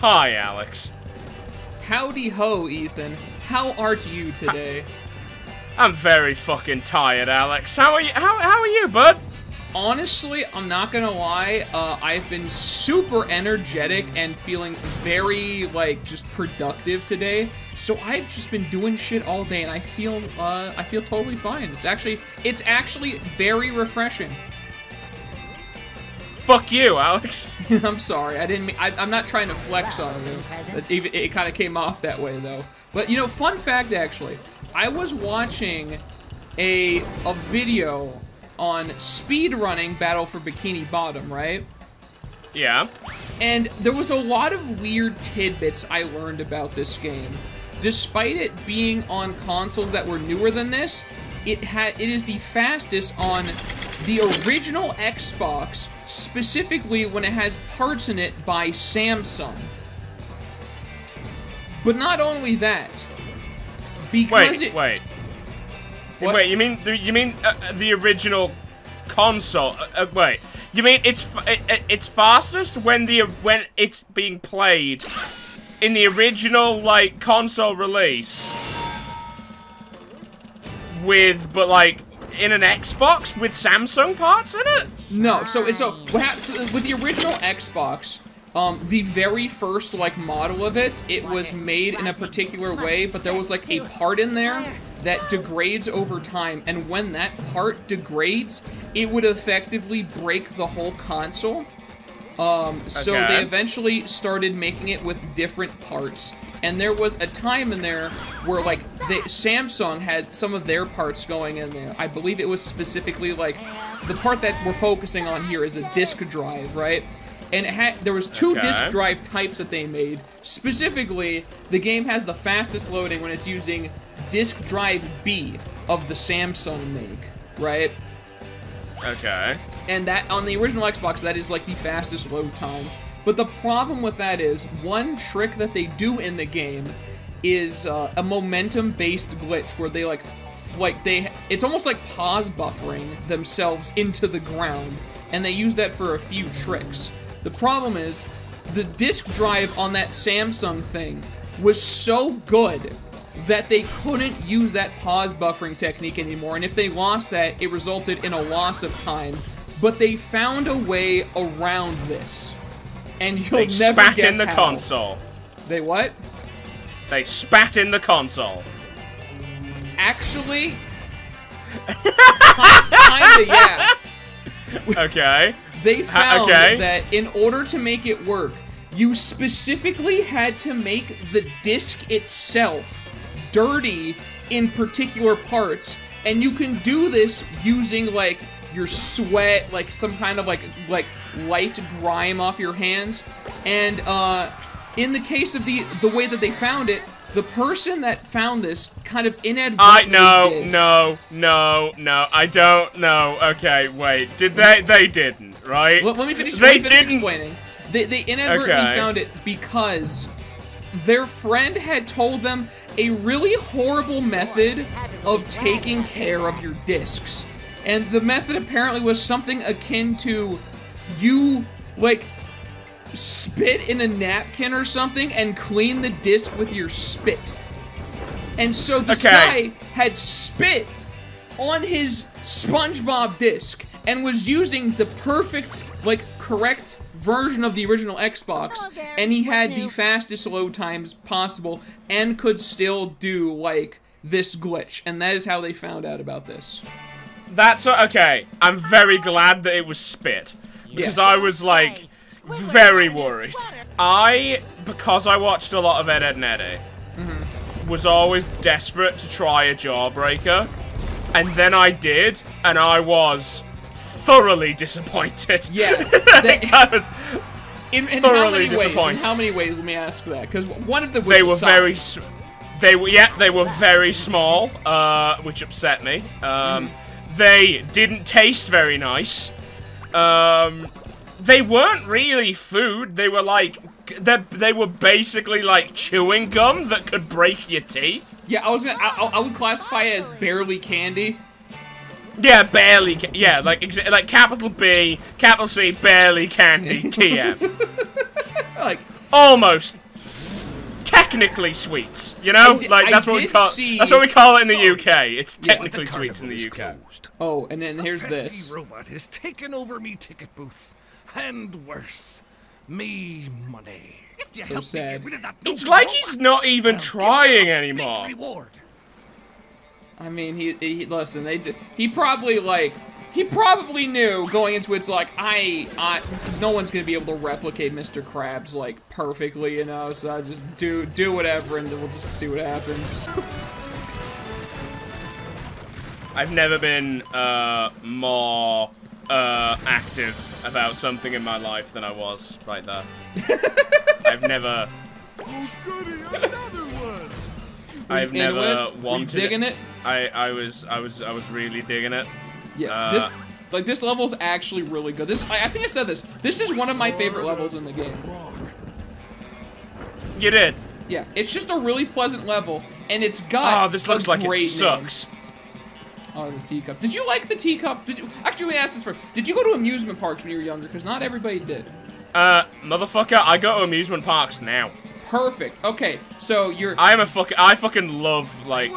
Hi, Alex. Howdy ho, Ethan. How art you today? I'm very fucking tired, Alex. How are you? How are you, bud? Honestly, I'm not gonna lie, I've been super energetic and feeling very, like, just productive today. So I've just been doing shit all day, and I feel totally fine. It's actually very refreshing. Fuck you, Alex. I'm sorry, I'm not trying to flex on you. It kind of came off that way, though. But, you know, fun fact, actually, I was watching a video on speedrunning Battle for Bikini Bottom, right? Yeah. And there was a lot of weird tidbits I learned about this game. Despite it being on consoles that were newer than this, it is the fastest on the original Xbox, specifically when it has parts in it by Samsung. But not only that, because Wait, you mean the original console? Wait, you mean it's fastest when it's being played in the original like console release but like in an Xbox with Samsung parts in it? No, so what happens with the original Xbox? The very first, like, model of it was made in a particular way, but there was, like, a part in there that degrades over time, and when that part degrades, it would effectively break the whole console. So they eventually started making it with different parts, and there was a time in there where, like, Samsung had some of their parts going in there. I believe it was specifically, like, the part that we're focusing on here is a disk drive, right? And there was two disk drive types that they made. Specifically, the game has the fastest loading when it's using disk drive B of the Samsung make, right? Okay. And that, on the original Xbox, that is like the fastest load time. But the problem with that is, one trick that they do in the game is a momentum-based glitch where they it's almost like pause buffering themselves into the ground, and they use that for a few tricks. The problem is, the disk drive on that Samsung thing was so good that they couldn't use that pause buffering technique anymore, and if they lost that, it resulted in a loss of time. But they found a way around this, and you'll never guess how. They spat in the console. They what? They spat in the console. Actually, kinda, yeah. Okay. They found that in order to make it work, you specifically had to make the disc itself dirty in particular parts, and you can do this using, like, your sweat, like, some kind of, like light grime off your hands, and, in the case of the way that they found it, the person that found this kind of inadvertently No, I don't know. Okay, wait. Did they didn't, right? Let me finish explaining. They inadvertently found it because their friend had told them a really horrible method of taking care of your discs. And the method apparently was something akin to you, like, spit in a napkin or something and clean the disc with your spit. And so this guy had spit on his SpongeBob disc and was using the perfect, like, correct version of the original Xbox, and he had the fastest load times possible and could still do, like, this glitch, and that is how they found out about this. That's okay. I'm very glad that it was spit, because I was, like, very worried. Because I watched a lot of Ed, Edd n Eddy, was always desperate to try a jawbreaker, and then I did, and I was thoroughly disappointed. Yeah. I was in how many ways? In how many ways, let me ask that, because one of them was they were very small, which upset me. They didn't taste very nice. They weren't really food. They were like, they were basically like chewing gum that could break your teeth. Yeah, I would classify it as barely candy. Yeah, barely. Yeah, like capital B, capital C, barely candy. TM. Like, almost technically sweets, you know? That's what we call it in the UK. It's technically sweets in the UK. Oh, and then here's this. Robot has taken over me ticket booth. And worse, me money. So sad. It's like he's not even trying anymore. I mean, he listen, he probably knew going into it's like, no one's gonna be able to replicate Mr. Krabs, like, perfectly, you know, so I just do whatever and then we'll just see what happens. I've never been, more, active about something in my life than I was right there. I've never... Oh, goody, another one! I've never wanted you digging it? I was really digging it. Yeah, this level's actually really good. I think I said this. This is one of my favorite levels in the game. You did? Yeah, it's just a really pleasant level, and it's got this looks like it sucks. Oh, the teacup. Did you like the teacup? Actually, let me ask this first. Did you go to amusement parks when you were younger? Because not everybody did. Motherfucker, I go to amusement parks now. Perfect. Okay, so you're... I fucking love, like,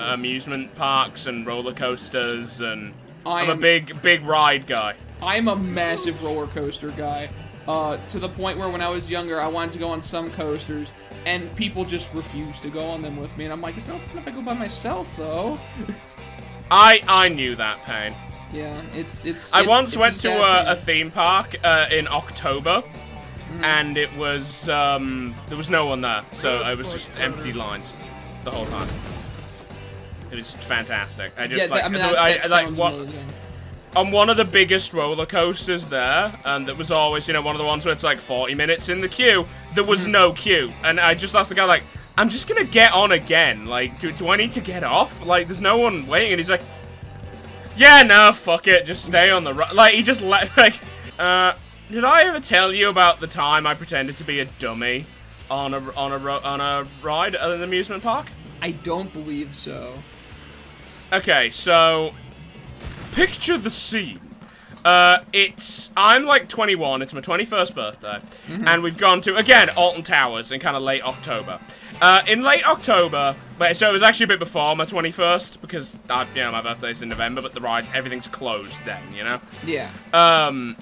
amusement parks and roller coasters, and I'm a big ride guy. I'm a massive roller coaster guy. To the point where when I was younger, I wanted to go on some coasters, and people just refused to go on them with me, and I'm like, it's not fun if I go by myself, though. I knew that pain. Yeah, I once went to a theme park in October, and it was there was no one there, so it was just empty lines the whole time. It was fantastic. I just on one of the biggest roller coasters there, and that was always, you know, one of the ones where it's like 40 minutes in the queue. There was no queue, and I just asked the guy, like, I'm just gonna get on again. Like, do I need to get off? Like, there's no one waiting. And he's like, yeah, no, fuck it. Just stay on the ride. Like, he just let, like, did I ever tell you about the time I pretended to be a dummy on a ride at an amusement park? I don't believe so. Okay, so picture the scene. I'm like 21, it's my 21st birthday, and we've gone to, again, Alton Towers in kind of late October. In late October, so it was actually a bit before my 21st, because, you know, my birthday's in November, but the ride, everything's closed then, you know? Yeah. But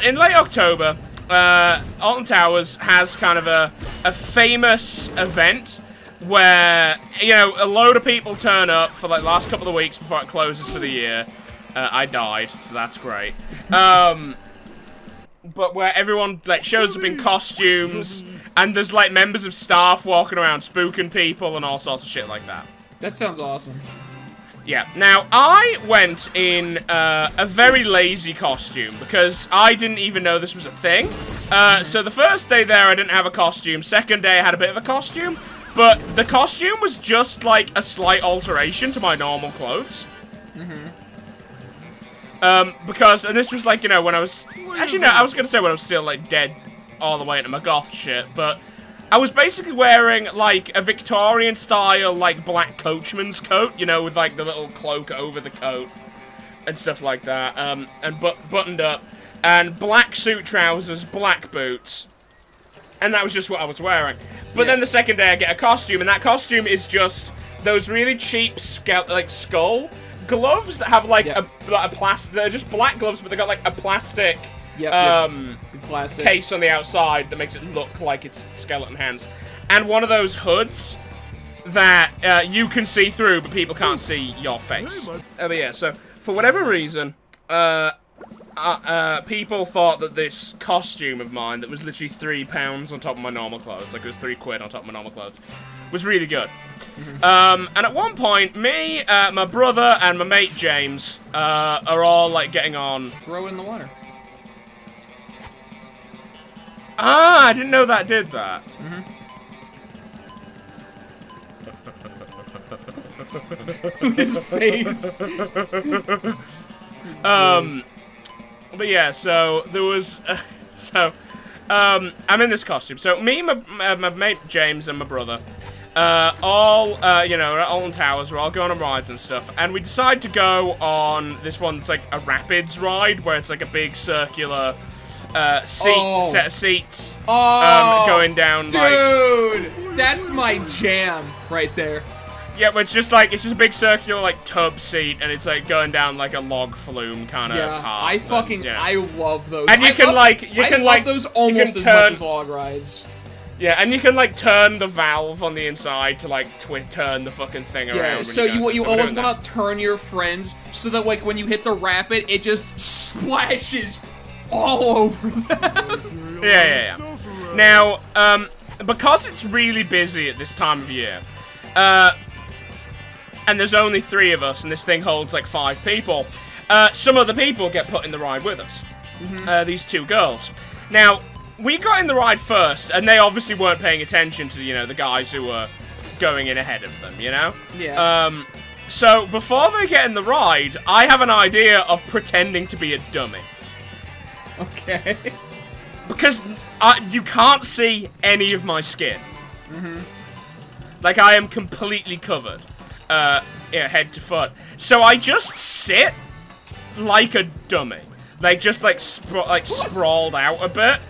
in late October, Alton Towers has kind of a famous event where, you know, a load of people turn up for, like, the last couple of weeks before it closes for the year. I died, so that's great. But where everyone, like, shows up in costumes, and there's, like, members of staff walking around spooking people and all sorts of shit like that. That sounds awesome. Yeah. Now, I went in a very lazy costume, because I didn't even know this was a thing. So the first day there, I didn't have a costume. Second day, I had a bit of a costume. But the costume was just, like, a slight alteration to my normal clothes. Because, and this was, like, you know, when I was... Actually, no, I was gonna say when I was still, like, dead all the way into my goth shit, but I was basically wearing, like, a Victorian-style, like, black coachman's coat, you know, with, like, the little cloak over the coat and stuff like that, and buttoned up, and black suit trousers, black boots, and that was just what I was wearing. But then the second day I get a costume, and that costume is just those really cheap, skull gloves that have, like, a plastic... They're just black gloves, but they got, like, a plastic... The classic case on the outside that makes it look like it's skeleton hands, and one of those hoods that you can see through, but people can't see your face. But yeah, so for whatever reason, people thought that this costume of mine, that was literally £3 on top of my normal clothes, like it was £3 on top of my normal clothes, was really good. And at one point, me, my brother, and my mate James are all like getting on. Throw it in the water. Ah, I didn't know that did that. His face. But yeah, so there was, I'm in this costume. So me, my mate James, and my brother, you know, at Alton Towers, we're all going on rides and stuff, and we decide to go on this one that's like a rapids ride, where it's like a big circular set of seats, going down, dude, that's my jam right there. Yeah, but it's just a big circular, like, tub seat, and it's, like, going down, like, a log flume kind of path. I love those. And you can love those almost as much as log rides. Yeah, and you can, like, turn the valve on the inside to, like, turn the fucking thing around. Yeah, so you always want to turn your friends so that, like, when you hit the rapid, it just splashes all over them. Yeah. Now, because it's really busy at this time of year, and there's only 3 of us, and this thing holds, like, 5 people, some other people get put in the ride with us. These 2 girls. Now, we got in the ride first, and they obviously weren't paying attention to, you know, the guys who were going in ahead of them, you know? Yeah. So, before they get in the ride, I have an idea of pretending to be a dummy. Okay. Because you can't see any of my skin. Like, I am completely covered. Head to foot. So I just sit like a dummy. Like, just, like, sprawled out a bit.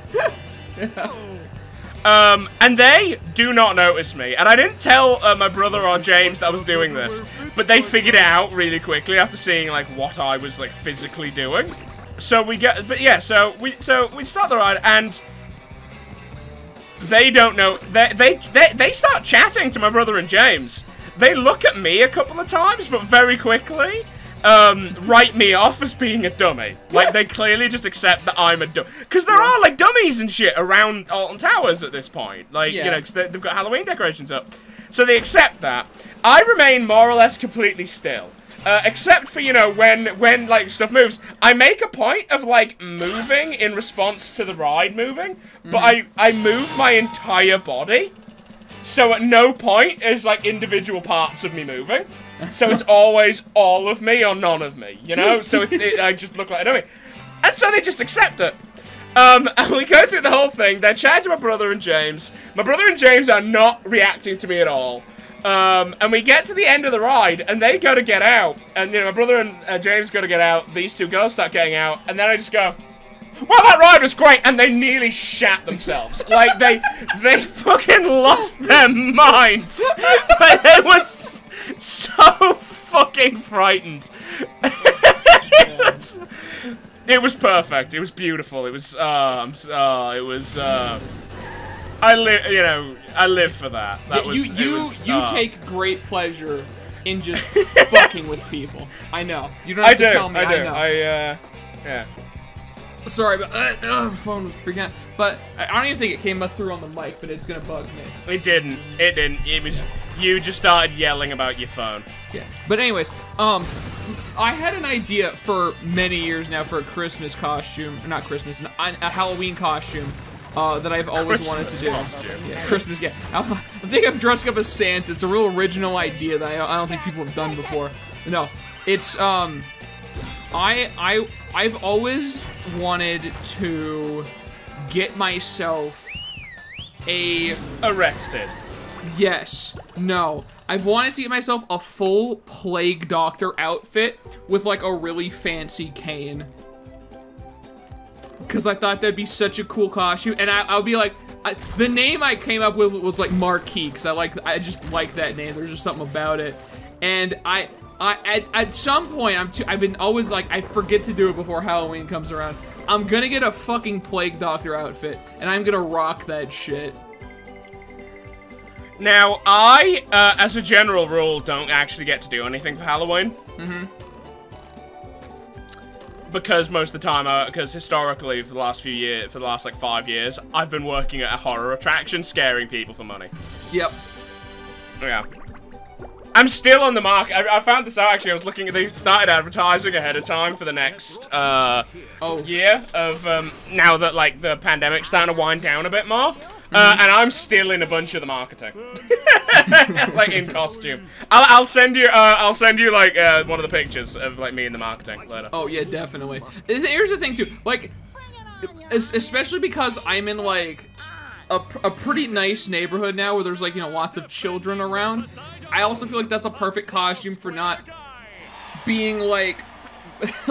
And they do not notice me. And I didn't tell my brother or James that I was doing this. But they figured it out really quickly after seeing, like, what I was, like, physically doing. So we get, so we start the ride, and they don't know, they start chatting to my brother and James. They look at me a couple of times, but very quickly, write me off as being a dummy. Like, they clearly just accept that I'm a dummy. Because there are, like, dummies and shit around Alton Towers at this point. Like, you know, because they've got Halloween decorations up. So they accept that. I remain more or less completely still. Except for, you know, when, like, stuff moves. I make a point of, like, moving in response to the ride moving. But I move my entire body. So at no point is, like, individual parts of me moving. So it's always all of me or none of me, you know? So I just look like a dummy. And so they just accept it. And we go through the whole thing. They're chatting to my brother and James. My brother and James are not reacting to me at all. And we get to the end of the ride, and they go to get out. And, you know, my brother and James go to get out. These 2 girls start getting out. And then I just go, well, that ride was great, and they nearly shat themselves. Like, they fucking lost their minds. Like, they were so fucking frightened. It was perfect. It was beautiful. It was, I live for that. You take great pleasure in just fucking with people. I know. You don't have to tell me. I know. Yeah. Sorry, but my phone was freaking out. But I don't even think it came up through on the mic, but it's gonna bug me. It didn't. It was you just started yelling about your phone. Yeah. But anyways, I had an idea for many years now for a Christmas costume, or not Christmas, a Halloween costume. That I've always wanted to do. Yeah, Christmas, yeah. I think I'm dressing up as Santa. It's a real original idea that I don't think people have done before. No, it's I've always wanted to get myself arrested. Yes. No. I've wanted to get myself a full Plague Doctor outfit with, like, a really fancy cane. Because I thought that'd be such a cool costume, and I'll be like, the name I came up with was like Marquis, because I just like that name. There's just something about it, and at some point I've been always like, I forget to do it before Halloween comes around. I'm gonna get a fucking Plague Doctor outfit, and I'm gonna rock that shit. Now, I, as a general rule, don't actually get to do anything for Halloween. Because most of the time, because historically, for the last few years, for the last, like, 5 years, I've been working at a horror attraction, scaring people for money. Yep. Yeah. I'm still on the market. I found this out, actually. I was looking at, they started advertising ahead of time for the next, year of, now that, like, the pandemic's starting to wind down a bit more. And I'm still in a bunch of the marketing. Like, in costume. I'll send you, like, one of the pictures of, like, me in the marketing later. Oh, yeah, definitely. Here's the thing, too. Like, especially because I'm in, like, a pretty nice neighborhood now where there's, like, you know, lots of children around. I also feel like that's a perfect costume for not being, like,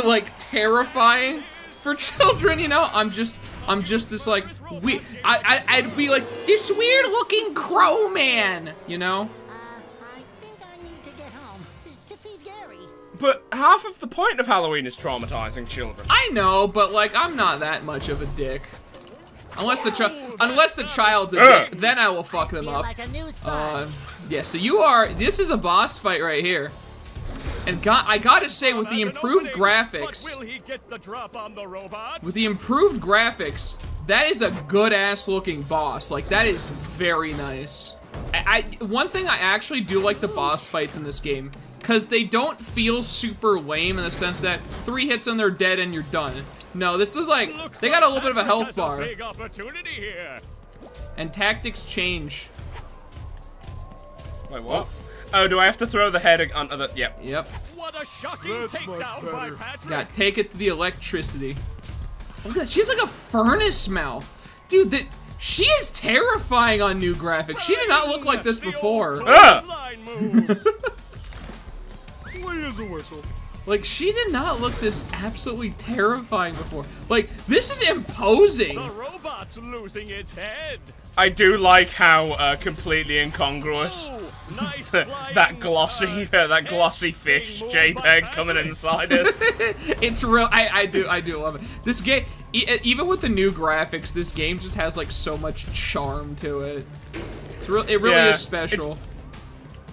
like, terrifying for children, you know? I'm I'm just this like I'd be like this weird looking crow man, you know? I think I need to get home to feed Gary. But half of the point of Halloween is traumatizing children. I know, but like I'm not that much of a dick. Unless the child's a dick, then I will fuck them up. Like a new spot. Yeah, so this is a boss fight right here. And I gotta say, with the improved graphics, that is a good-ass looking boss. Like, that is very nice. One thing I actually do like the boss fights in this game, because they don't feel super lame in the sense that 3 hits and they're dead and you're done. No, this is like, they got a little bit of a health bar. And tactics change. Wait, what? Oh, do I have to throw the head onto the... Yep. Yep. What a shocking takedown by Patrick. Got take it to the electricity. Look at that, she has like a furnace mouth. Dude, she is terrifying on new graphics. She did not look like this before. Like, she did not look this absolutely terrifying before. Like, this is imposing. The robot's losing its head. I do like how completely incongruous that glossy fish JPEG coming inside it. It's real. I do love it. This game, even with the new graphics, this game just has like so much charm to it. It really is special.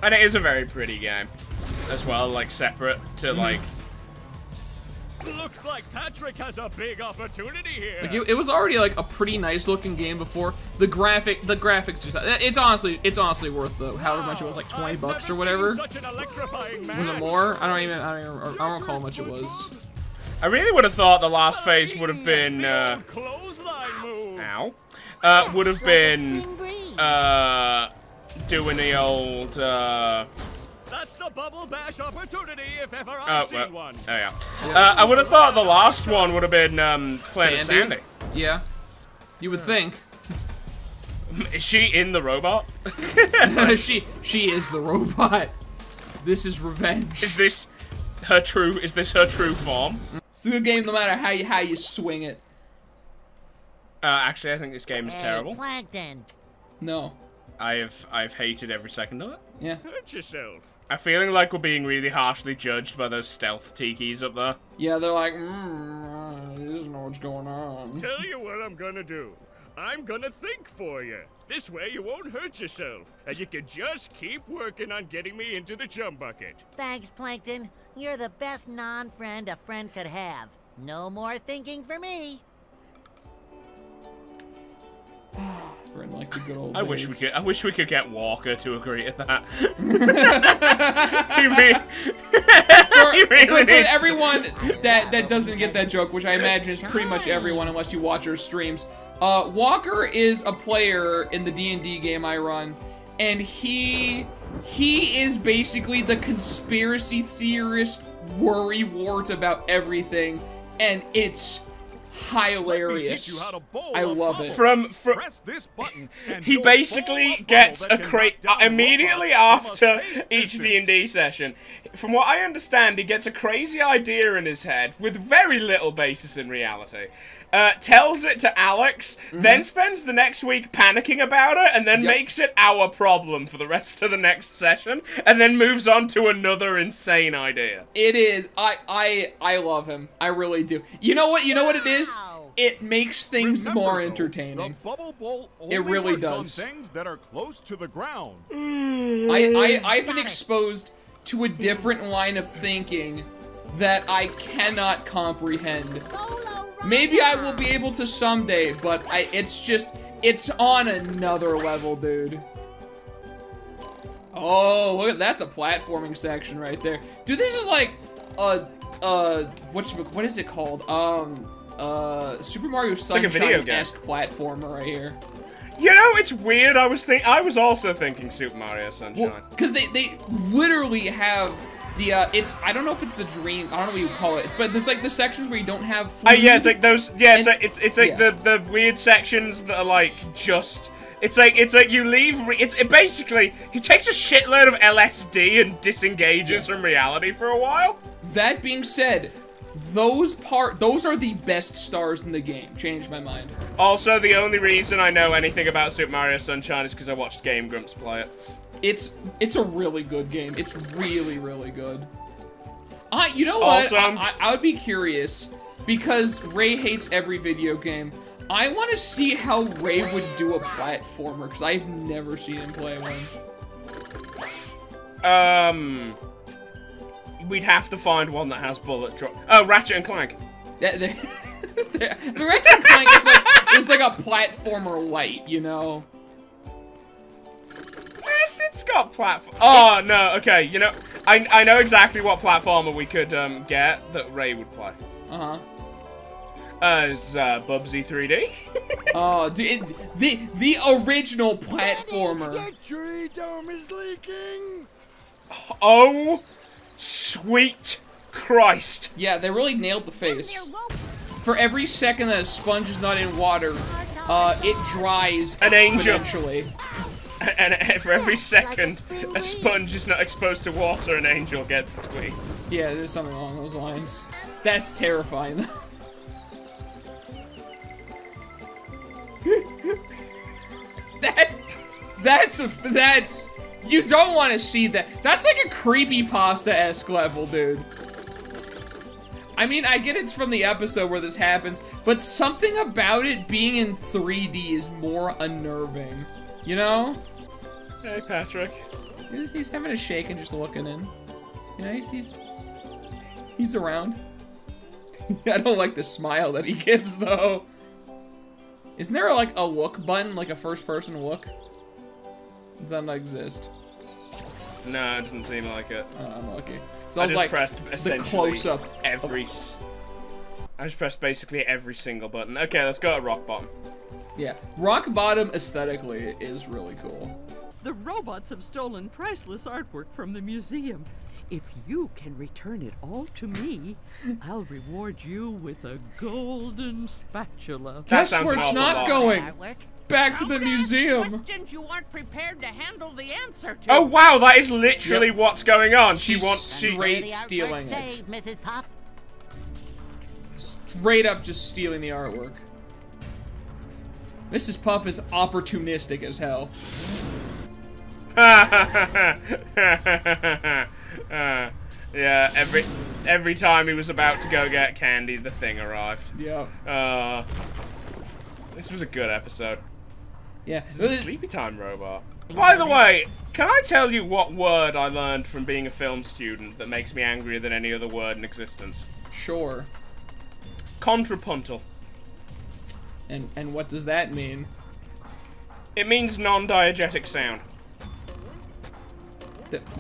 And it is a very pretty game as well, like separate to like. Looks like Patrick has a big opportunity here. Like it was already like a pretty nice looking game before. The graphics just it's honestly worth the however much it was, like $20 or whatever. Was it more? I don't recall how much it was. I really would have thought the last phase would have been would have been doing the old That's a bubble bash opportunity if ever I've seen one. Oh yeah. I would have thought the last one would have been playing Sandy. Yeah. You would think. Is she in the robot? she is the robot. This is revenge. Is this her true form? It's a good game no matter how you swing it. Actually, I think this game is terrible. Plankton. No. I've hated every second of it. Yeah. Hurt yourself. I'm feeling like we're being really harshly judged by those stealth tikis up there. Yeah, they're like, this doesn't know what's going on. Tell you what I'm gonna do. I'm gonna think for you. This way you won't hurt yourself, and you can just keep working on getting me into the chum bucket. Thanks, Plankton. You're the best non-friend a friend could have. No more thinking for me. Friend like the good old I days. wish we could get Walker to agree to that. For everyone that doesn't get that joke, which I imagine is pretty much everyone unless you watch our streams, Walker is a player in the D&D game I run, and he is basically the conspiracy theorist worrywart about everything, and it's hilarious. I love it. Press this button he basically gets a immediately after each D&D session. From what I understand, he gets a crazy idea in his head with very little basis in reality. Tells it to Alex, then spends the next week panicking about it, and then makes it our problem for the rest of the next session, and then moves on to another insane idea. It is. I love him. I really do. You know what? You know what it is? It makes things more entertaining. The bubble bowl only it really works does. on things that are close to the ground. I've been exposed to a different line of thinking that I cannot comprehend. Maybe I will be able to someday, but it's on another level, dude. Oh, look, that's a platforming section right there. Dude, this is like, what is it called? Super Mario Sunshine-esque platformer right here. You know, it's weird, I was also thinking Super Mario Sunshine. Well, because they literally have the, I don't know if it's the dream, I don't know what you call it, but there's like the sections where you don't have food. Yeah, it's like those, yeah, it's like the weird sections that are like just, it's like you leave, it basically, he takes a shitload of LSD and disengages from reality for a while. That being said, those are the best stars in the game. Changed my mind. Also, the only reason I know anything about Super Mario Sunshine is because I watched Game Grumps play it. It's a really good game. It's really, really good. You know what? Also, I would be curious, because Ray hates every video game. I want to see how Ray would do a platformer, because I've never seen him play one. We'd have to find one that has bullet drop. Oh, Ratchet and Clank. The Ratchet and Clank is like a platformer light, you know? It's got platform. Oh, no, okay, you know, I know exactly what platformer we could get that Ray would play. Uh-huh. Is Bubsy 3D? Oh, dude, the original platformer. Your tree dome is leaking. Oh, sweet Christ. Yeah, they really nailed the face. For every second that a sponge is not in water, it dries An angel. exponentially. And for every second a sponge is not exposed to water, an angel gets its wings. Yeah, there's something along those lines. That's terrifying. That's you don't want to see that. That's like a creepypasta-esque level, dude. I mean, I get it's from the episode where this happens, but something about it being in 3D is more unnerving. You know? Hey, Patrick. He's having a shake and just looking in. You know, he's around. I don't like the smile that he gives, though. Isn't there, like, a look button? Like a first-person look? Does that not exist? No, it doesn't seem like it. Oh, I'm lucky. So I I was just like, pressed the essentially close-up. I just pressed basically every single button. Okay, let's go to rock bottom. Yeah. Rock bottom aesthetically is really cool. The robots have stolen priceless artwork from the museum. If you can return it all to me, I'll reward you with a golden spatula. Guess where it's not going? Back to the museum. Questions you aren't prepared to handle the answer to. Oh wow, that is literally what's going on. She's straight stealing it. Saved, Mrs. Puff. Straight up just stealing the artwork. Mrs. Puff is opportunistic as hell. Yeah, every time he was about to go get candy, the thing arrived. Yeah. This was a good episode. Yeah. Sleepy time robot. By the way, can I tell you what word I learned from being a film student that makes me angrier than any other word in existence? Sure. Contrapuntal. And what does that mean? It means non-diegetic sound.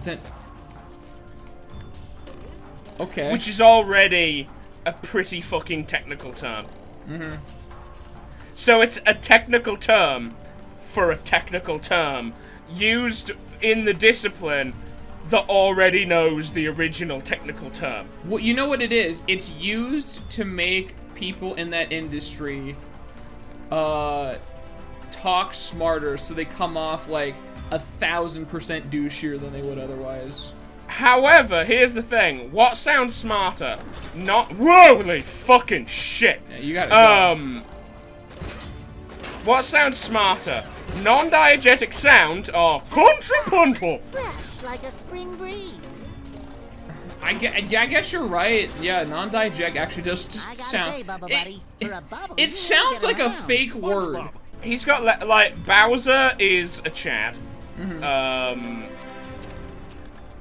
Then. Okay. Which is already a pretty fucking technical term. Mm-hmm. So it's a technical term for a technical term used in the discipline that already knows the original technical term. Well, you know what it is? It's used to make people in that industry talk smarter, so they come off like 1000% douchier than they would otherwise. However, here's the thing. What sounds smarter? Not— Holy fucking shit! Yeah, you gotta go. What sounds smarter? Non-diegetic sound or contrapuntal? Fresh like a spring breeze. I guess you're right. Yeah, non-diegetic actually does just sound. Say, Bubba Buddy, for a bubble, It you sounds get like a around. fake word. He's got like Bowser is a Chad. Mm-hmm.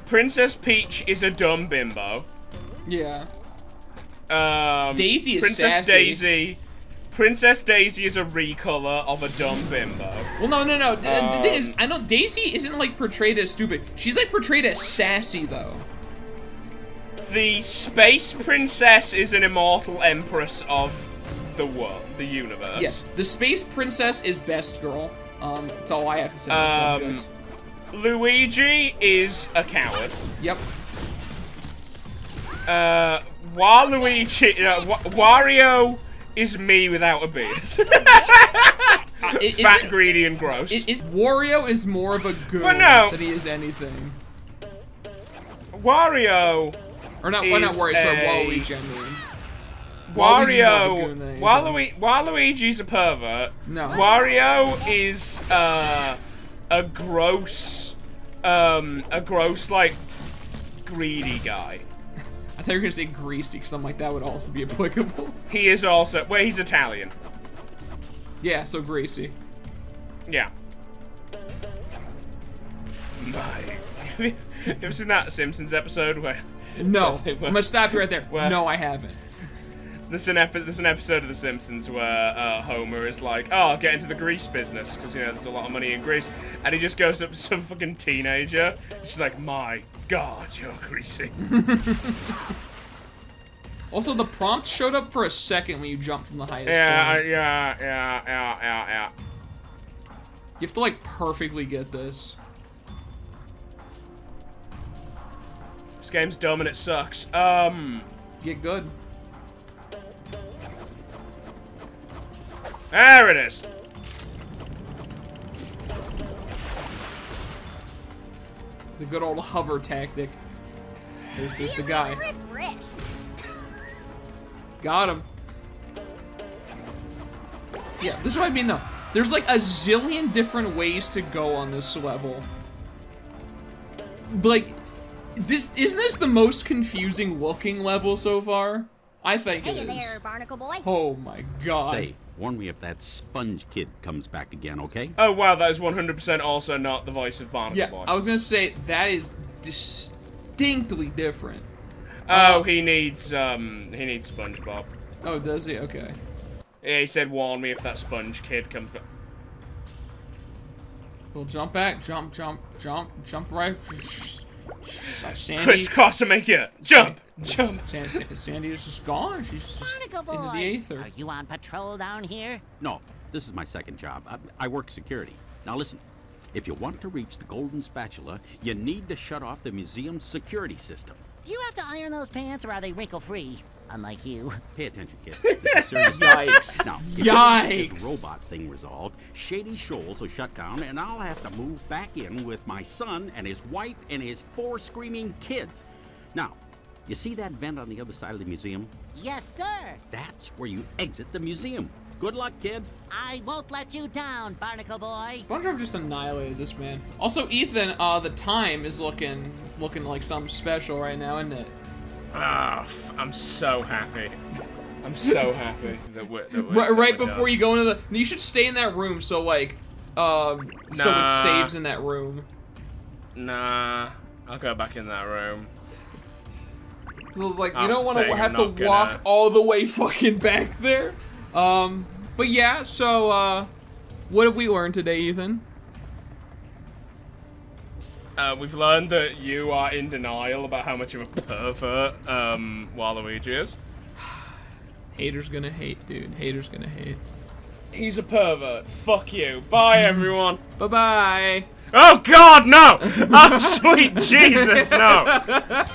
Princess Peach is a dumb bimbo. Yeah. Daisy is sassy. Princess Daisy is a recolor of a dumb bimbo. Well, no. The thing is, I know Daisy isn't like portrayed as stupid. She's like portrayed as sassy though. The Space Princess is an immortal empress of the world, the universe. Yeah, the Space Princess is best girl. That's all I have to say on the subject. Luigi is a coward. Yep. Wario is me without a beard. Fat, greedy, and gross. Wario is more of a goon But no. than he is anything. Wario Or not, why not Wario? Sorry, Waluigi, I mean. Waluigi's a pervert. No. Wario is a gross, like, greedy guy. I thought you were gonna say greasy, because something like that would also be applicable. He is also, well, he's Italian. Yeah, so greasy. Yeah. Have you ever seen that Simpsons episode where? No, I'm gonna stop you right there. No, I haven't. There's an episode of The Simpsons where Homer is like, oh, I'll get into the grease business, because, you know, there's a lot of money in grease. And he just goes up to some fucking teenager. She's like, my God, you're greasy. Also, the prompt showed up for a second when you jumped from the highest point. Yeah. You have to, like, perfectly get this. This game's dumb and it sucks. Get good. There it is. The good old hover tactic. There's the guy. Got him. Yeah, this is what I mean though. There's like a zillion different ways to go on this level. Like, isn't this the most confusing looking level so far? I think it is. Hey there, Barnacle Boy. Oh my God. Say, warn me if that sponge kid comes back again, okay? Oh wow, that is 100% also not the voice of Barnacle Boy. I was gonna say that is distinctly different. Oh, he needs SpongeBob. Oh, does he? Okay. Yeah, he said, warn me if that sponge kid comes back. Well, jump back, jump right. Sandy. Crisscross to make it. Jump. Sandy is just gone. She's just into the aether. Are you on patrol down here? No, this is my second job. I work security. Now listen, if you want to reach the golden spatula, you need to shut off the museum's security system. Do you have to iron those pants, or are they wrinkle-free? Unlike you. Pay attention, kid. This is serious. Yikes. Now, if this robot thing resolved, Shady Shoals will shut down, and I'll have to move back in with my son and his wife and his 4 screaming kids. Now, you see that vent on the other side of the museum? Yes, sir. That's where you exit the museum. Good luck, kid. I won't let you down, Barnacle Boy. SpongeBob just annihilated this man. Also, Ethan, the time is looking like something special right now, isn't it? Ah, I'm so happy. I'm so happy that we're right before you go into the. You should stay in that room so like, so it saves in that room. Nah, I'll go back in that room. Like, you don't want to have to walk all the way fucking back there. But yeah, so, what have we learned today, Ethan? We've learned that you are in denial about how much of a pervert, Waluigi is. Haters gonna hate, dude. Haters gonna hate. He's a pervert. Fuck you. Bye, everyone. Bye-bye. Oh, God, no! Oh, sweet Jesus, no!